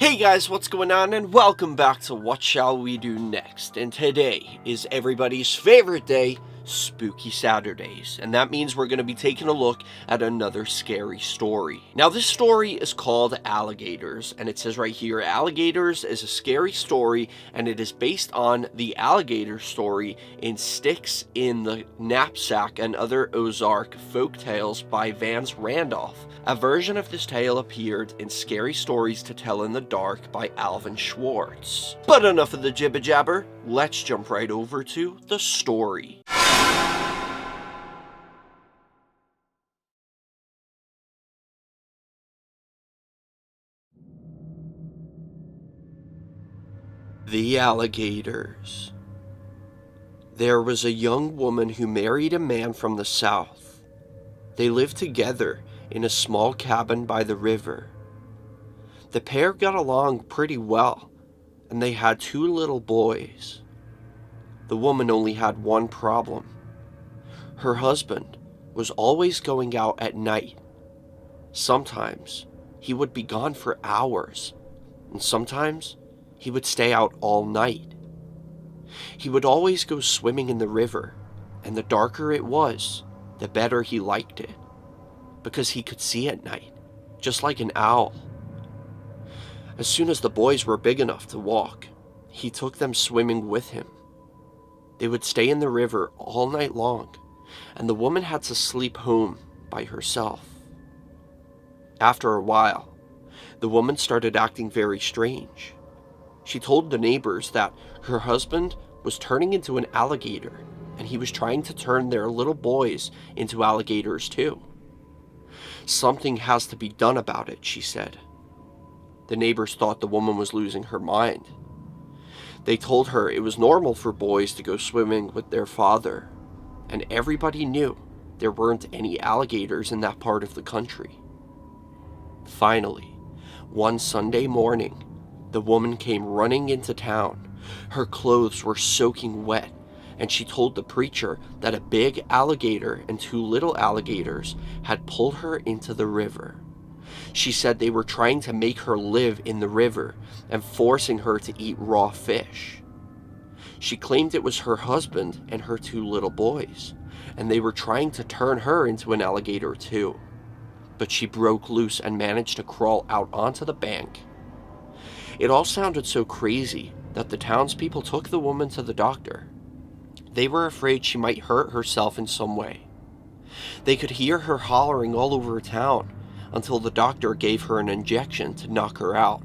Hey guys, what's going on, and welcome back to What Shall We Do Next. And today is everybody's favorite day, Spooky Saturdays, and that means we're going to be taking a look at another scary story. Now this story is called Alligators, and it says right here, Alligators is a scary story, and it is based on the alligator story in Sticks in the Knapsack and Other Ozark Folk Tales by Vance Randolph. A version of this tale appeared in Scary Stories to Tell in the Dark by Alvin Schwartz. But enough of the jibber jabber, let's jump right over to the story. The Alligators. There was a young woman who married a man from the south. They lived together in a small cabin by the river. The pair got along pretty well, and they had 2 little boys. The woman only had one problem. Her husband was always going out at night. Sometimes he would be gone for hours, and sometimes he would stay out all night. He would always go swimming in the river, and the darker it was, the better he liked it, because he could see at night, just like an owl. As soon as the boys were big enough to walk, he took them swimming with him. They would stay in the river all night long, and the woman had to sleep home by herself. After a while, the woman started acting very strange. She told the neighbors that her husband was turning into an alligator, and he was trying to turn their little boys into alligators too. Something has to be done about it, she said. The neighbors thought the woman was losing her mind. They told her it was normal for boys to go swimming with their father, and everybody knew there weren't any alligators in that part of the country. Finally, one Sunday morning, the woman came running into town. Her clothes were soaking wet, and she told the preacher that a big alligator and 2 little alligators had pulled her into the river. She said they were trying to make her live in the river and forcing her to eat raw fish. She claimed it was her husband and her 2 little boys, and they were trying to turn her into an alligator too. But she broke loose and managed to crawl out onto the bank. It all sounded so crazy that the townspeople took the woman to the doctor. They were afraid she might hurt herself in some way. They could hear her hollering all over town until the doctor gave her an injection to knock her out.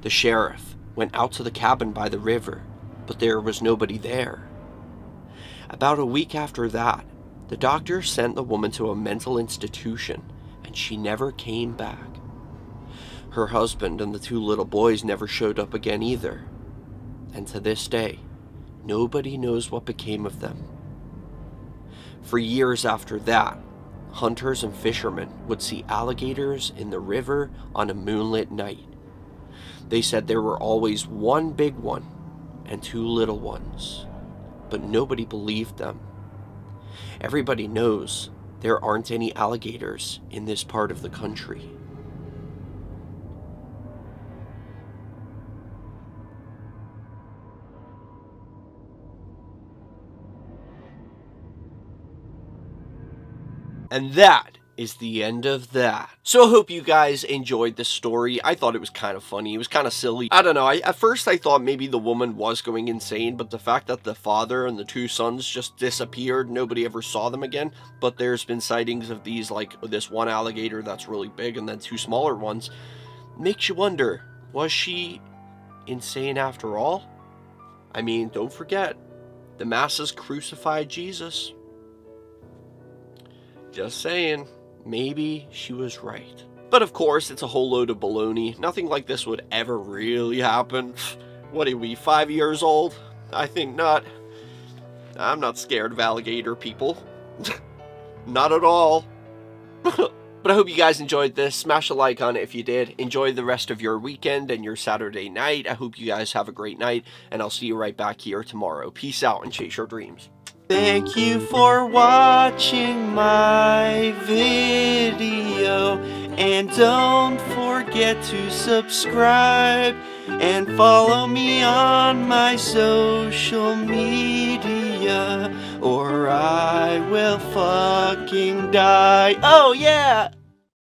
The sheriff went out to the cabin by the river, but there was nobody there. About a week after that, the doctor sent the woman to a mental institution, and she never came back. Her husband and the 2 little boys never showed up again either, and to this day, nobody knows what became of them. For years after that, hunters and fishermen would see alligators in the river on a moonlit night. They said there were always one big one and 2 little ones, but nobody believed them. Everybody knows there aren't any alligators in this part of the country. And that is the end of that. So I hope you guys enjoyed this story. I thought it was kind of funny. It was kind of silly. I don't know. At first I thought maybe the woman was going insane, but the fact that the father and the 2 sons just disappeared, nobody ever saw them again. But there's been sightings of these, like this one alligator that's really big and then 2 smaller ones. Makes you wonder, was she insane after all? I mean, don't forget, the masses crucified Jesus. Just saying, maybe she was right. But of course, it's a whole load of baloney. Nothing like this would ever really happen. What are we, 5 years old? I think not. I'm not scared of alligator people. Not at all. But I hope you guys enjoyed this. Smash a like on it if you did. Enjoy the rest of your weekend and your Saturday night. I hope you guys have a great night, and I'll see you right back here tomorrow. Peace out and chase your dreams. Thank you for watching my video, and don't forget forget to subscribe and follow me on my social media, or I will fucking die. Oh yeah!